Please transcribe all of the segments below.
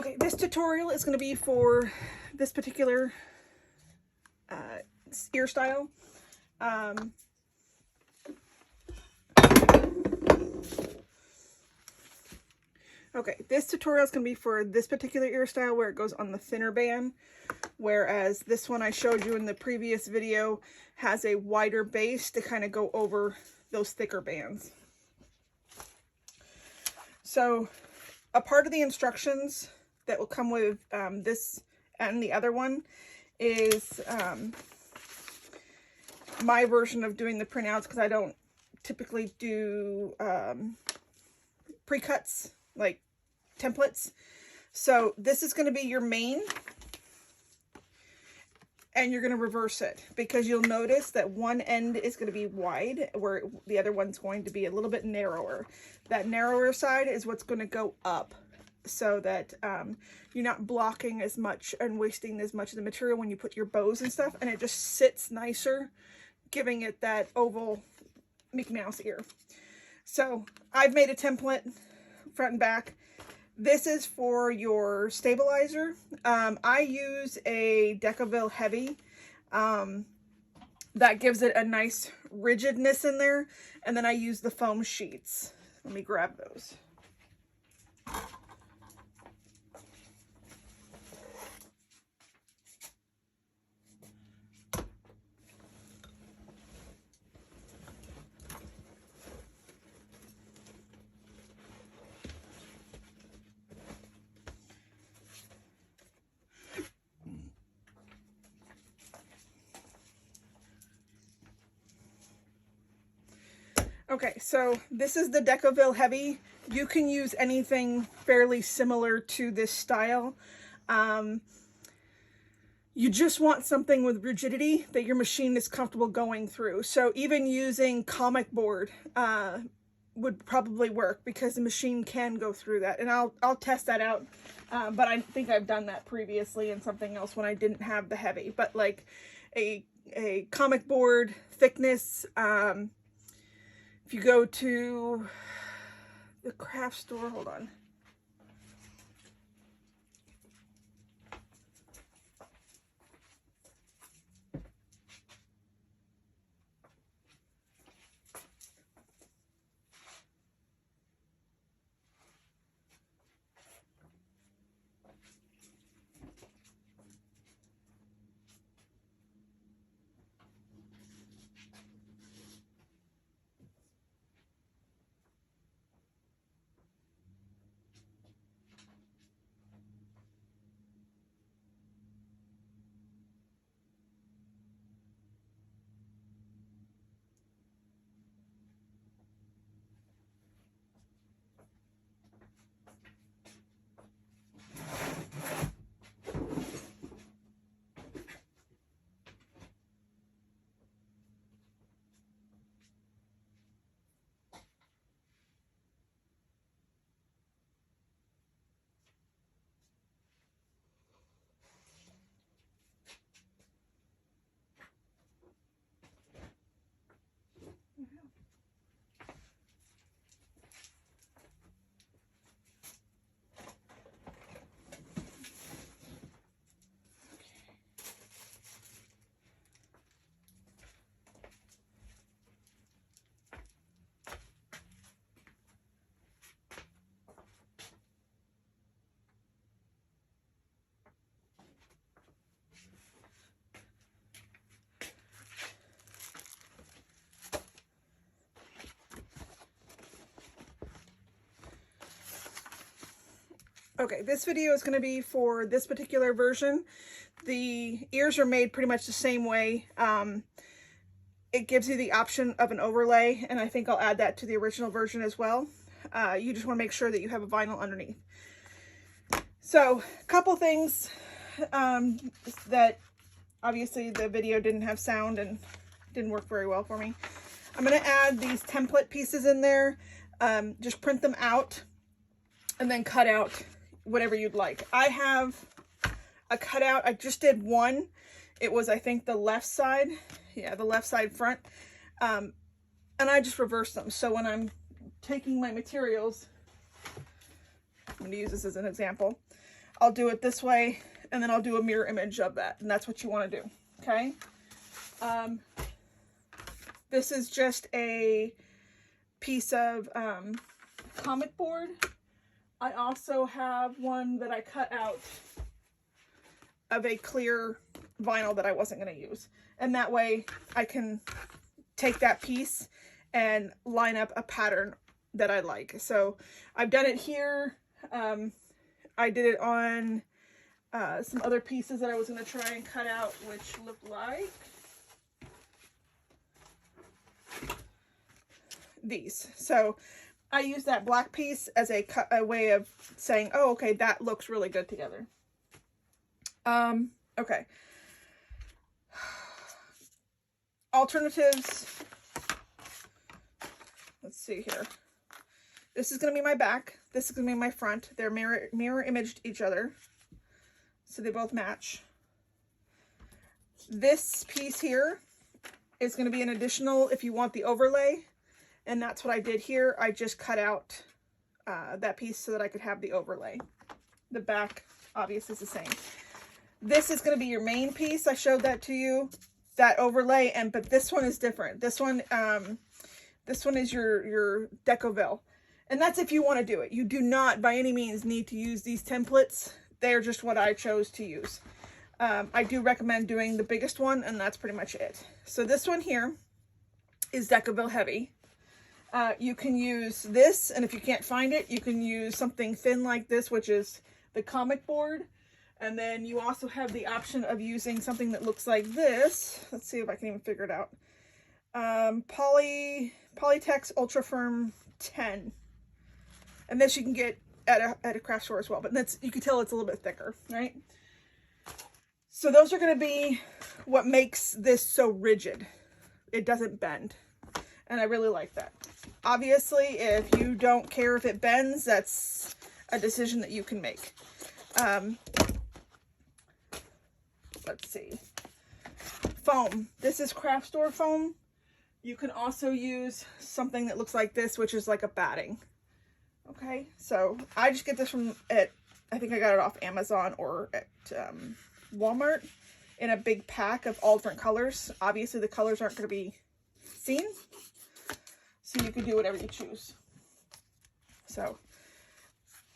Okay, this tutorial is going to be for this particular ear style. Okay, this tutorial is going to be for this particular ear style where it goes on the thinner band, whereas this one I showed you in the previous video has a wider base to kind of go over those thicker bands. So a part of the instructions that will come with this and the other one is my version of doing the printouts, because I don't typically do pre-cuts like templates. So this is going to be your main, and you're going to reverse it, because you'll notice that one end is going to be wide where the other one's going to be a little bit narrower. That narrower side is what's going to go up, so that you're not blocking as much and wasting as much of the material when you put your bows and stuff, and it just sits nicer, giving it that oval Mickey Mouse ear. So I've made a template front and back. This is for your stabilizer. I use a Deaville heavy. That gives it a nice rigidness in there. And then I use the foam sheets. Let me grab those. Okay, so this is the Deaville heavy. You can use anything fairly similar to this style. You just want something with rigidity that your machine is comfortable going through. So even using comic board would probably work, because the machine can go through that. And I'll test that out. But I think I've done that previously in something else when I didn't have the heavy. But like a comic board thickness, if you go to the craft store, hold on. Okay, this video is going to be for this particular version. The ears are made pretty much the same way. It gives you the option of an overlay, and I think I'll add that to the original version as well. You just want to make sure that you have a vinyl underneath. So, a couple things that obviously the video didn't have sound and didn't work very well for me. I'm going to add these template pieces in there. Just print them out and then cut out whatever you'd like. I have a cutout. I just did one. It was, I think, the left side. Yeah, the left side front. And I just reversed them. So when I'm taking my materials, I'm going to use this as an example. I'll do it this way, and then I'll do a mirror image of that, and that's what you want to do, okay? This is just a piece of comic board. I also have one that I cut out of a clear vinyl that I wasn't going to use. And that way I can take that piece and line up a pattern that I like. So I've done it here. I did it on some other pieces that I was going to try and cut out, which look like these. So I use that black piece as a way of saying, oh, okay, that looks really good together. Okay. Alternatives. Let's see here. This is going to be my back. This is going to be my front. They're mirror imaged each other, so they both match. This piece here is going to be an additional if you want the overlay, and that's what I did here. I just cut out that piece so that I could have the overlay. The back obviously is the same. This is going to be your main piece. I showed that to you, that overlay, but this one is different. This one is your Deaville, and that's if you want to do it. You do not by any means need to use these templates. They're just what I chose to use. I do recommend doing the biggest one, and that's pretty much it. So this one here is Deaville Heavy. You can use this, and if you can't find it, you can use something thin like this, which is the comic board. And then you also have the option of using something that looks like this. Let's see if I can even figure it out. Polytex Ultra Firm 10. And this you can get at a craft store as well, but that's, you can tell it's a little bit thicker, right? So those are going to be what makes this so rigid. It doesn't bend, and I really like that. Obviously, if you don't care if it bends, that's a decision that you can make. Let's see. Foam. This is craft store foam. You can also use something that looks like this, which is like a batting. Okay, so I just get this from I think I got it off Amazon or at Walmart in a big pack of all different colors. Obviously the colors aren't going to be seen, so you can do whatever you choose. So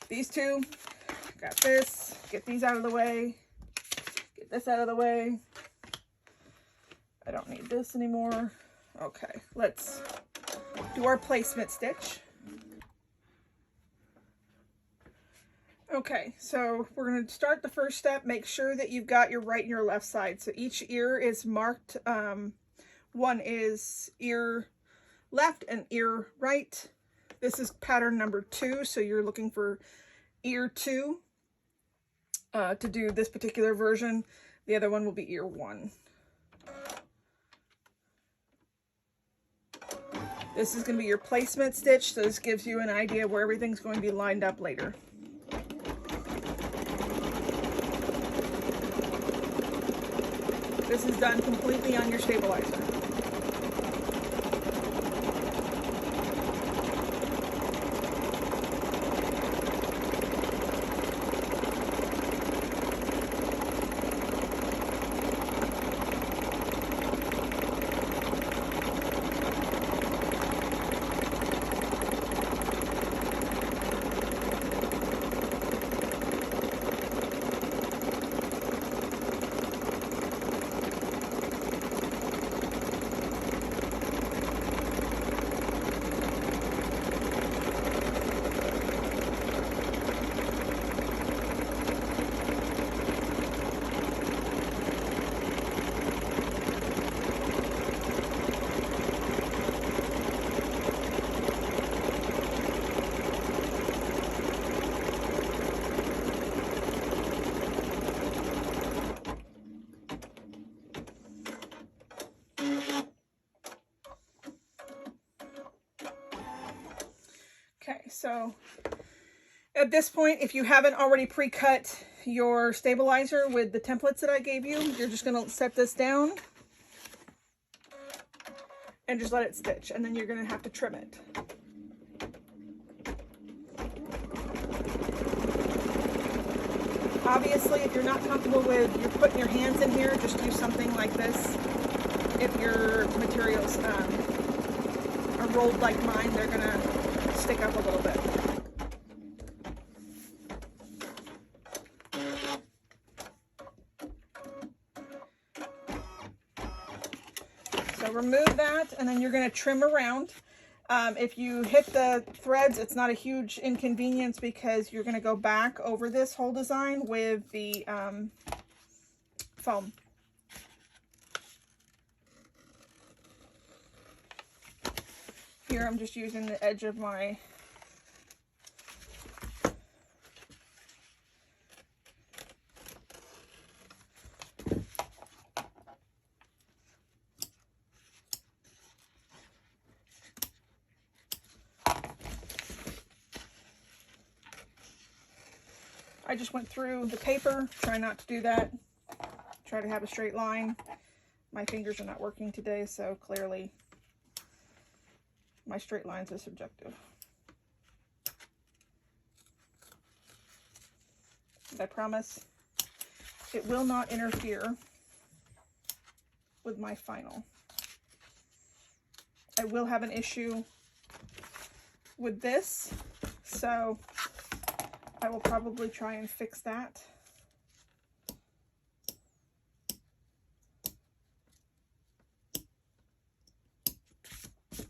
these two, got this, get these out of the way, get this out of the way. I don't need this anymore. Okay, let's do our placement stitch. Okay, so we're going to start the first step. Make sure that you've got your right and your left side. So each ear is marked. One is ear left and ear right. This is pattern number 2, so you're looking for ear 2 to do this particular version. The other one will be ear 1. This is going to be your placement stitch, so this gives you an idea where everything's going to be lined up later. This is done completely on your stabilizer. Okay, so at this point, if you haven't already pre-cut your stabilizer with the templates that I gave you, you're just going to set this down and just let it stitch, and then you're going to have to trim it. Obviously, if you're not comfortable with you're putting your hands in here, just use something like this. If your materials are rolled like mine, they're gonna stick up a little bit. So remove that, and then you're gonna trim around. If you hit the threads, it's not a huge inconvenience because you're gonna go back over this whole design with the foam. Here I'm just using the edge of my I just went through the paper, try not to do that. Try to have a straight line. My fingers are not working today, so clearly my straight lines are subjective. But I promise it will not interfere with my final. I will have an issue with this, so I will probably try and fix that.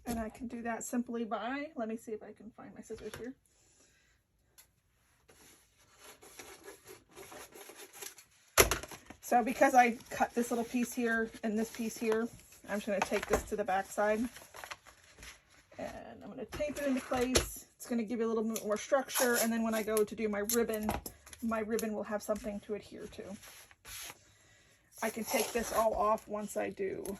And I can do that simply by, let me see if I can find my scissors here. So because I cut this little piece here and this piece here, I'm just going to take this to the back side. And I'm going to tape it into place. It's going to give you a little bit more structure, and then when I go to do my ribbon will have something to adhere to. I can take this all off once I do.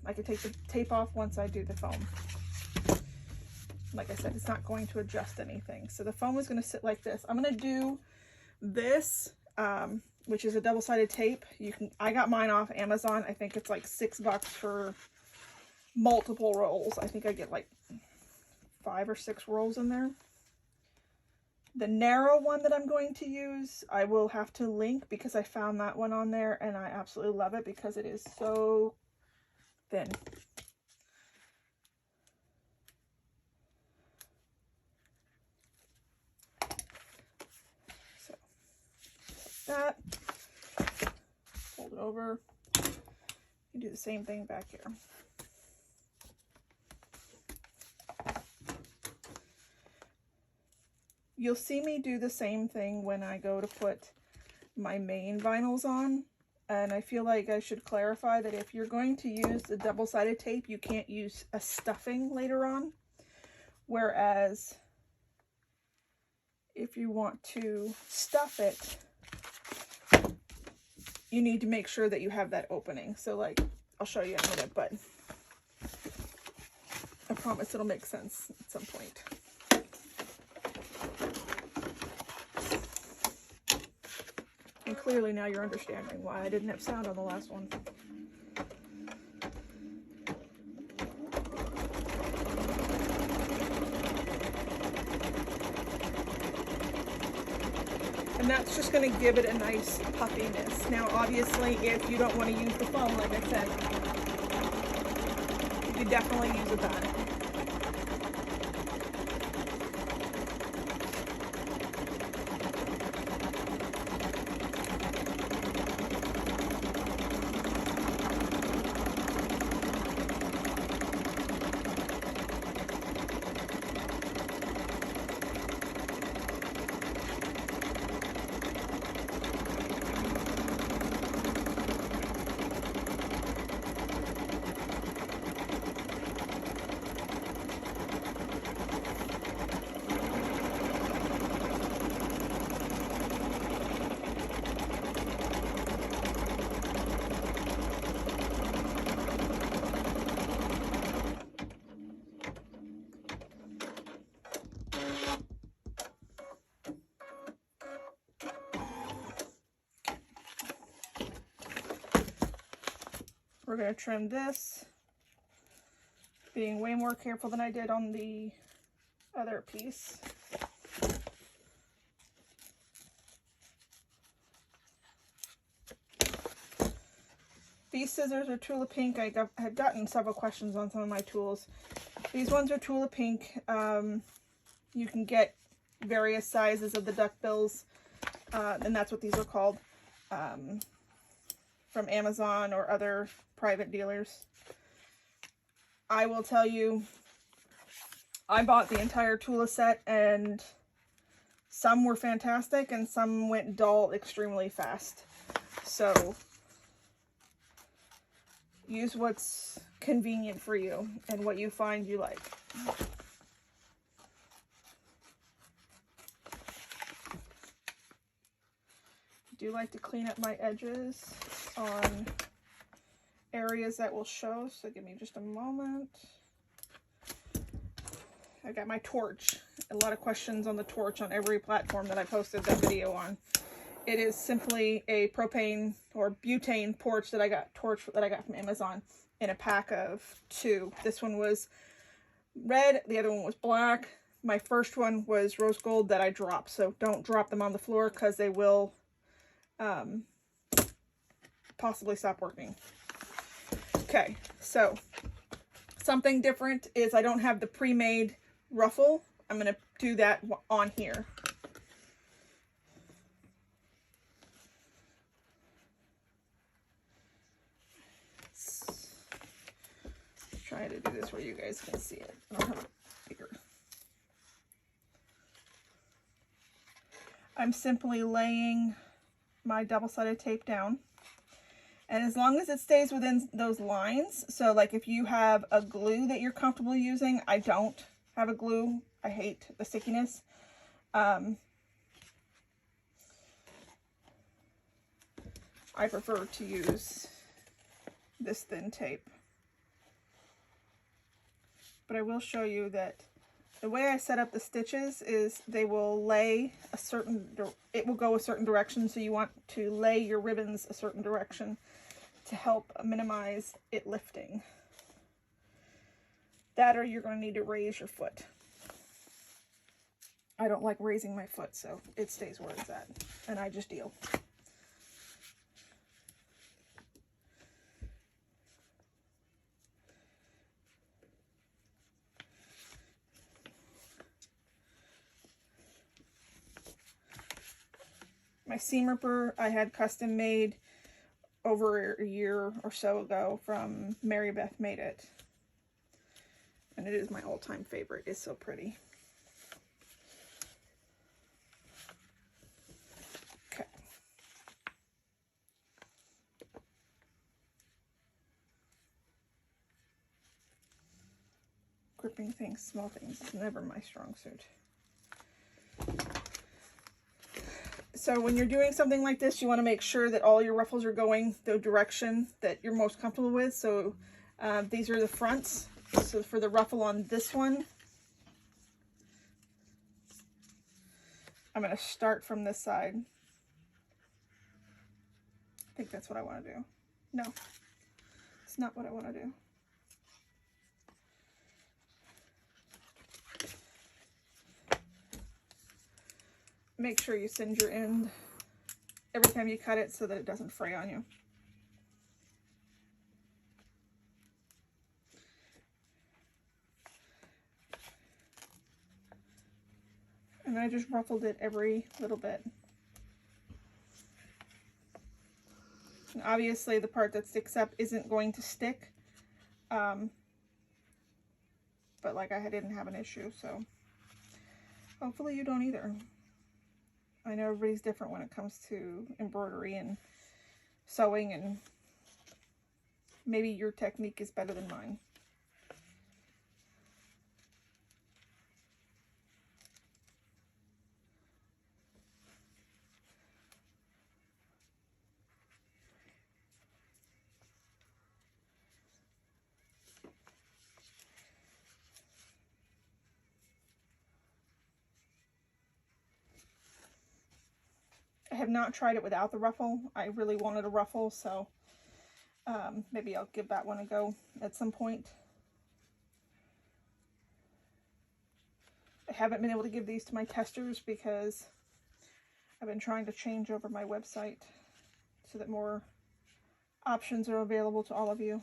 I can take the tape off once I do the foam. Like I said, it's not going to adjust anything. So the foam is going to sit like this. I'm going to do this, which is a double-sided tape. I got mine off Amazon. I think it's like $6 for multiple rolls. I think I get like 5 or 6 rolls in there. The narrow one that I'm going to use, I will have to link because I found that one on there and I absolutely love it because it is so thin. So that, fold it over. You do the same thing back here. You'll see me do the same thing when I go to put my main vinyls on, and I feel like I should clarify that if you're going to use the double-sided tape, you can't use a stuffing later on, whereas if you want to stuff it, you need to make sure that you have that opening. So like, I'll show you in a minute, but I promise it'll make sense at some point. And clearly now you're understanding why I didn't have sound on the last one. And that's just going to give it a nice puffiness. Now obviously if you don't want to use the foam, like I said, you could definitely use a band. We're going to trim this, being way more careful than I did on the other piece. These scissors are Tula Pink. I've gotten several questions on some of my tools. These ones are Tula Pink. You can get various sizes of the duckbills, and that's what these are called, from Amazon or other private dealers. I will tell you, I bought the entire Tula set, and some were fantastic and some went dull extremely fast. So use what's convenient for you and what you find you like. I do like to clean up my edges on areas that will show, so give me just a moment. I got my torch. A lot of questions on the torch on every platform that I posted that video on. It is simply a propane or butane torch that I got from Amazon in a pack of 2. This one was red, the other one was black. My first one was rose gold that I dropped, so don't drop them on the floor because they will possibly stop working. Okay, so something different is I don't have the pre-made ruffle. I'm going to do that on here. Try to do this where you guys can see it. I don't have it bigger. I'm simply laying my double-sided tape down, and as long as it stays within those lines, so like if you have a glue that you're comfortable using, I don't have a glue. I hate the stickiness. I prefer to use this thin tape. But I will show you that the way I set up the stitches is they will lay a certain, it will go a certain direction, so you want to lay your ribbons a certain direction to help minimize it lifting. That, or you're going to need to raise your foot. I don't like raising my foot, so it stays where it's at, and I just deal. My seam ripper I had custom made over a year or so ago from Mary Beth Made It. And it is my all-time favorite. It's so pretty. Okay. Gripping things, small things, is never my strong suit. So when you're doing something like this, you want to make sure that all your ruffles are going the direction that you're most comfortable with. So these are the fronts. So for the ruffle on this one, I'm going to start from this side. I think that's what I want to do. No, it's not what I want to do. Make sure you send your end every time you cut it so that it doesn't fray on you. And I just ruffled it every little bit. And obviously the part that sticks up isn't going to stick. But like I didn't have an issue, so hopefully you don't either. I know everybody's different when it comes to embroidery and sewing, and maybe your technique is better than mine. I have not tried it without the ruffle. I really wanted a ruffle, so maybe I'll give that one a go at some point. I haven't been able to give these to my testers because I've been trying to change over my website so that more options are available to all of you.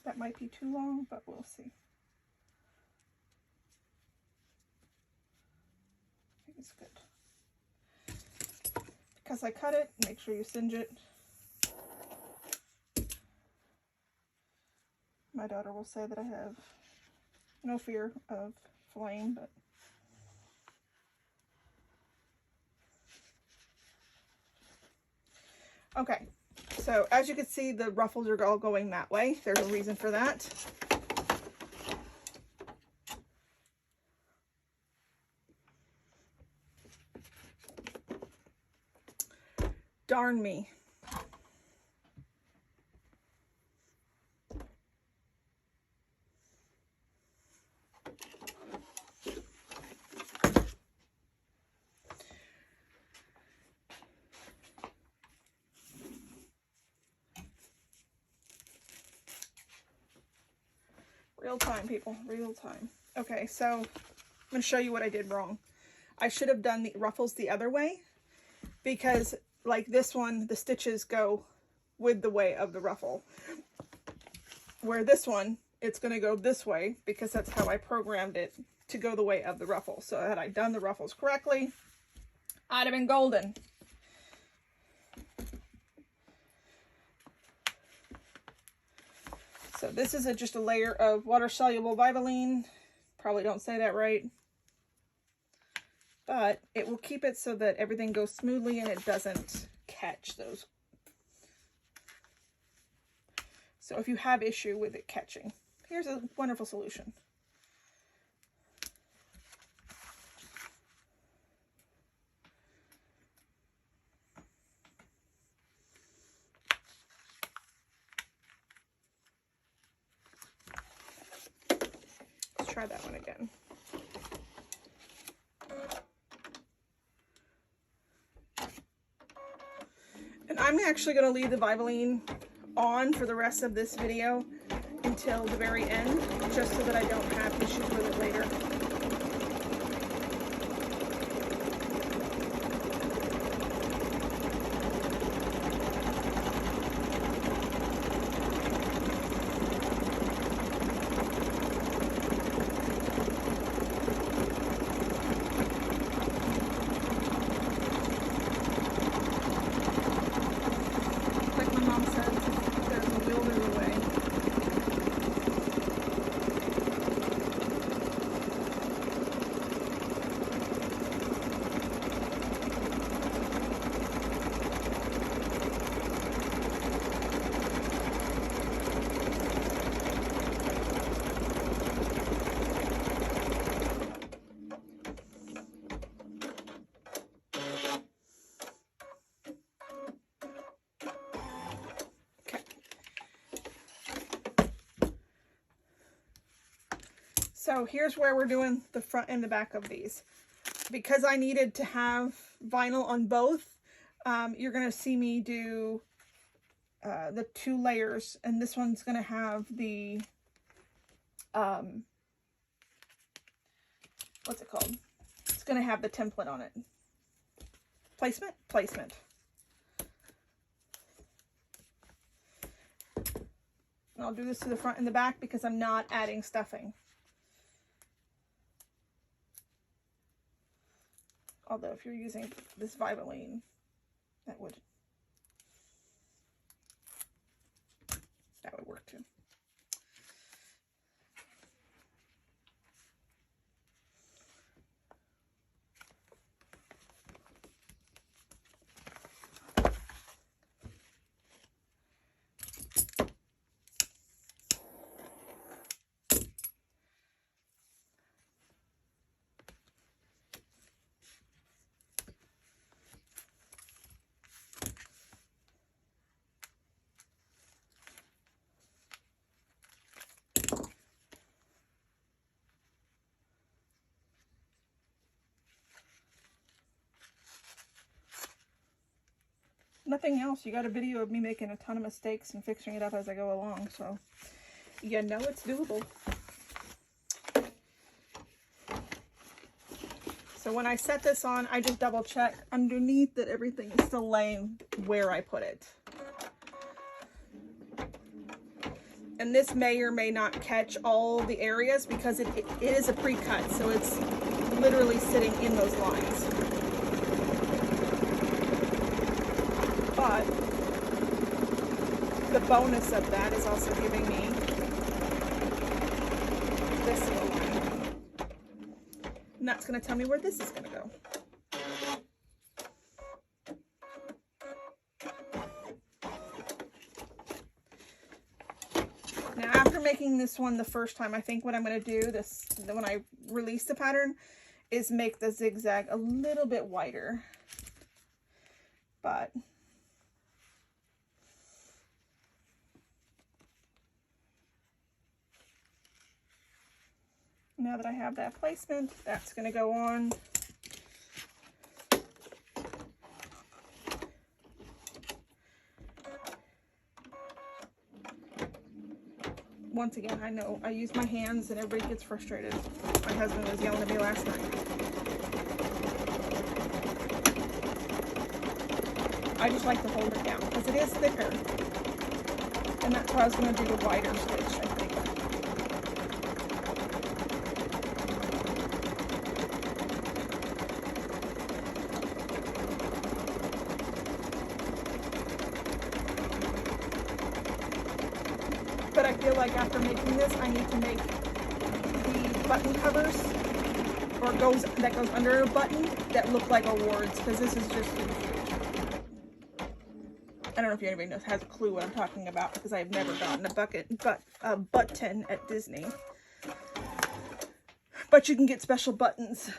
That might be too long, but we'll see. I think it's good. Because I cut it, make sure you singe it. My daughter will say that I have no fear of flame, but okay. So as you can see, the ruffles are all going that way. There's a reason for that. Darn me. Real time, people, real time. Okay, so I'm going to show you what I did wrong. I should have done the ruffles the other way, because like this one, the stitches go with the way of the ruffle. Where this one, it's going to go this way, because that's how I programmed it to go the way of the ruffle. So had I done the ruffles correctly, I'd have been golden. So this is just a layer of water-soluble Vivaline. Probably don't say that right. But it will keep it so that everything goes smoothly and it doesn't catch those. So if you have issue with it catching, here's a wonderful solution. Let's try that one again. And I'm actually going to leave the Vivaline on for the rest of this video until the very end, just so that I don't have issues with it later. So here's where we're doing the front and the back of these. Because I needed to have vinyl on both, you're going to see me do the 2 layers, and this one's going to have the, what's it called? It's going to have the template on it. Placement? Placement. And I'll do this to the front and the back because I'm not adding stuffing. Although if you're using this Vivaline, that would work too. nothing else, you got a video of me making a ton of mistakes and fixing it up as I go along, so you know it's doable. So when I set this on, I just double check underneath that everything is still laying where I put it. And this may or may not catch all the areas because it is a pre-cut, so it's literally sitting in those lines. But the bonus of that is also giving me this little line. And that's going to tell me where this is going to go. Now, after making this one the first time, I think what I'm going to do when I release the pattern is make the zigzag a little bit wider. But now that I have that placement, that's going to go on. Once again, I know I use my hands and everybody gets frustrated. My husband was yelling at me last night. I just like to hold it down because it is thicker. And that's why I was going to do the wider stitch, I think. But I feel like after making this, I need to make the button covers or that goes under a button that look like awards, because this is just huge. I don't know if anybody has a clue what I'm talking about, because I've never gotten a button at Disney. But you can get special buttons.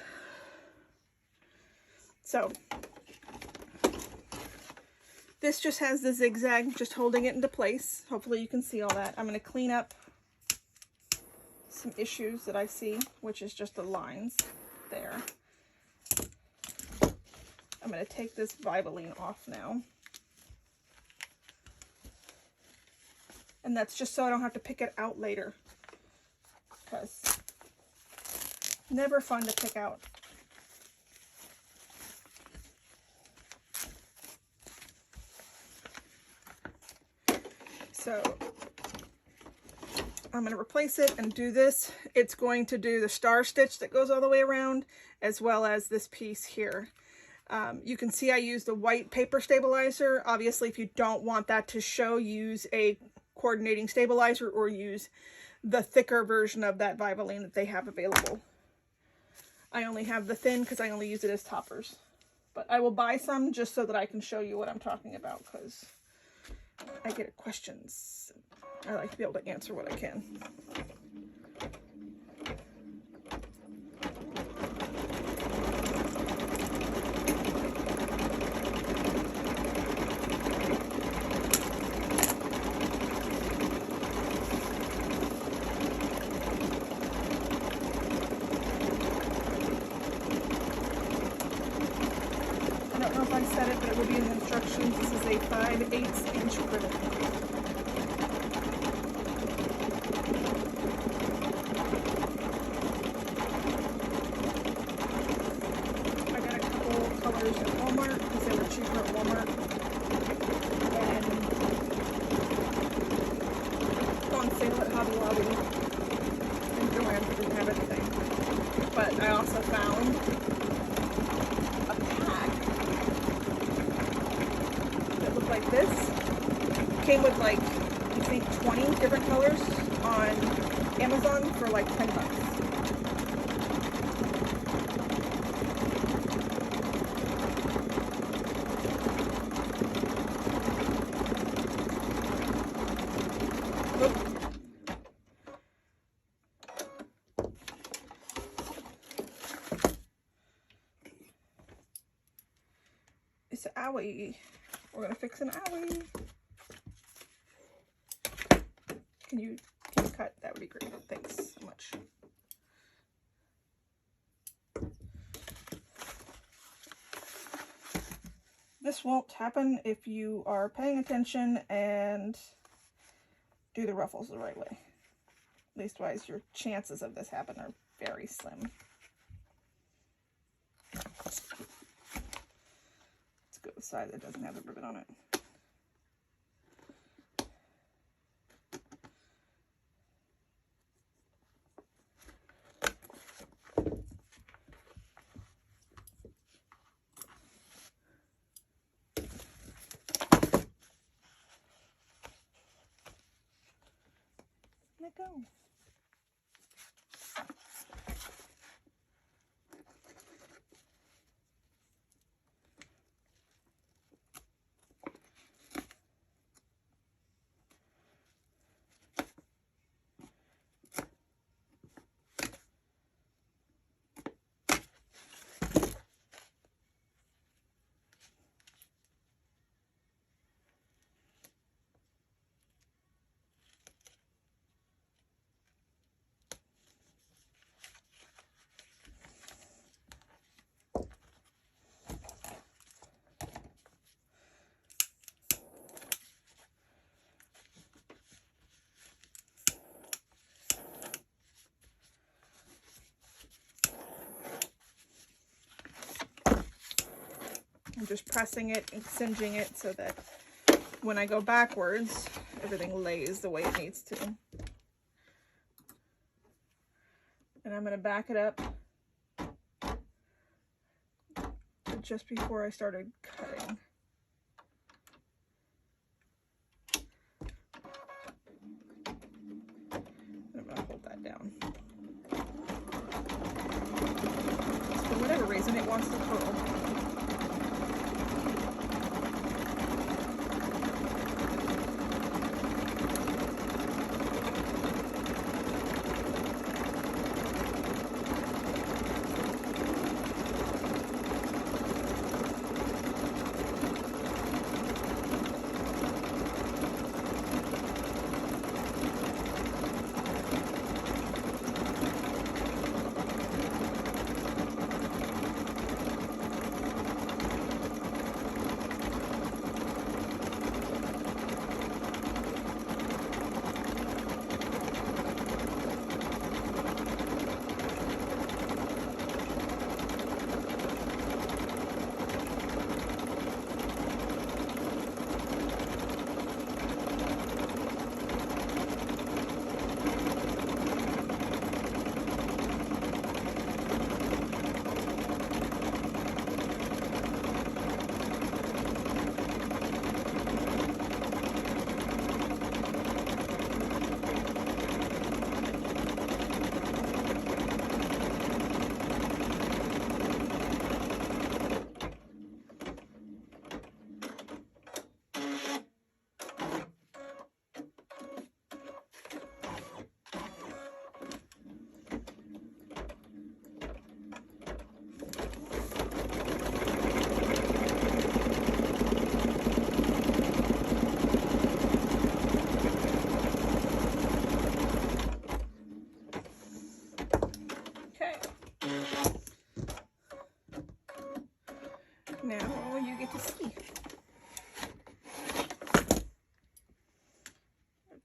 So this just has the zigzag, just holding it into place. Hopefully you can see all that. I'm going to clean up some issues that I see, which is just the lines there. I'm going to take this Vivaline off now. And that's just so I don't have to pick it out later, because never fun to pick out. So I'm going to replace it and do this. It's going to do the star stitch that goes all the way around, as well as this piece here. You can see I used a white paper stabilizer. Obviously, if you don't want that to show, use a coordinating stabilizer or use the thicker version of that Vivaline that they have available. I only have the thin because I only use it as toppers. But I will buy some just so that I can show you what I'm talking about, because I get questions. I like to be able to answer what I can. I don't know if I said it, but it will be in the instructions. This is a 5/8 inch ribbon. I got a couple colors at Walmart because they were cheaper at Walmart. And on sale at Hobby Lobby. And Joann's didn't have anything. But I also found like this. Came with like, I think 20 different colors on Amazon for like 10 bucks. It's an owie. We're gonna fix an owie. Can you cut? That would be great. Thanks so much. this won't happen if you are paying attention and do the ruffles the right way. Leastwise, your chances of this happen are very slim. Let's go with the side that doesn't have the ribbon on it. Let go. I'm just pressing it and cinching it so that when I go backwards, everything lays the way it needs to. And I'm going to back it up just before I started cutting. I'm going to hold that down. So for whatever reason, it wants to curl. Now you get to see.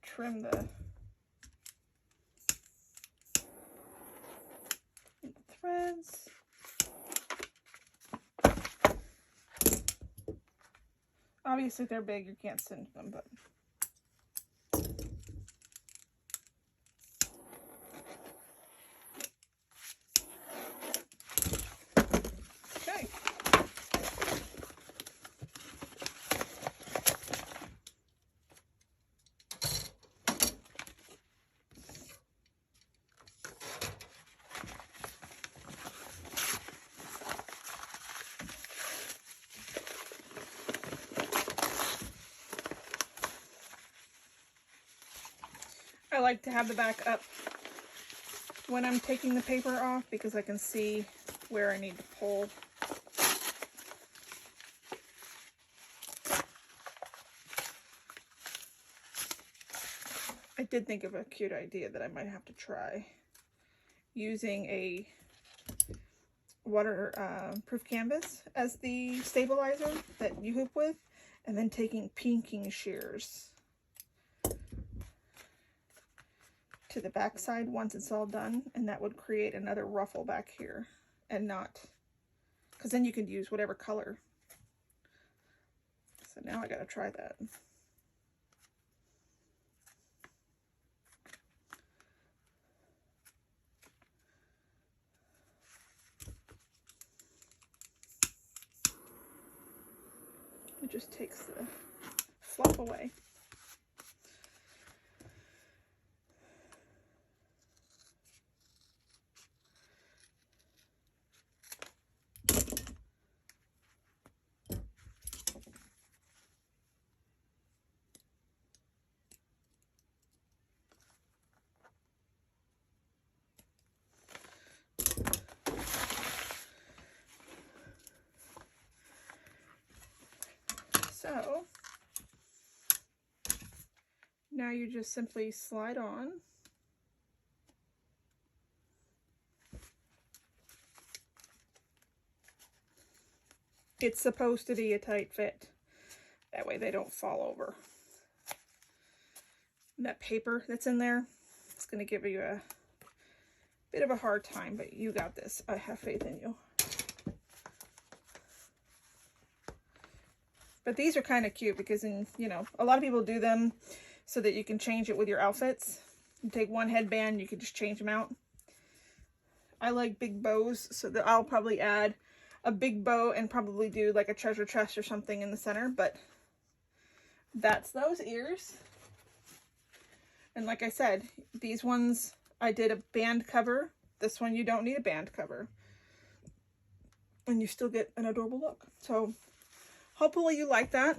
Trim the threads. Obviously, if they're big, you can't cinch them, but okay. I like to have the back up when I'm taking the paper off because I can see where I need to pull. I did think of a cute idea that I might have to try using a waterproof canvas as the stabilizer that you hoop with, and then taking pinking shears to the back side once it's all done, and that would create another ruffle back here, and not, because then you could use whatever color. So now I gotta try that. It just takes the fluff away. So now you just simply slide on. It's supposed to be a tight fit. That way they don't fall over. And that paper that's in there, it's going to give you a bit of a hard time, but you got this. I have faith in you. But these are kind of cute because, you know, a lot of people do them so that you can change it with your outfits. You take one headband, you can just change them out. I like big bows, so that I'll probably add a big bow and probably do like a treasure chest or something in the center. But that's those ears. And like I said, these ones I did a band cover. This one you don't need a band cover. And you still get an adorable look. So hopefully you like that.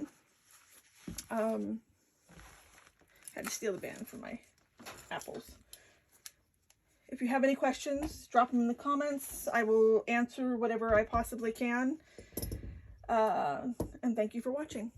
Had to steal the band from my apples. If you have any questions, drop them in the comments. I will answer whatever I possibly can. And thank you for watching.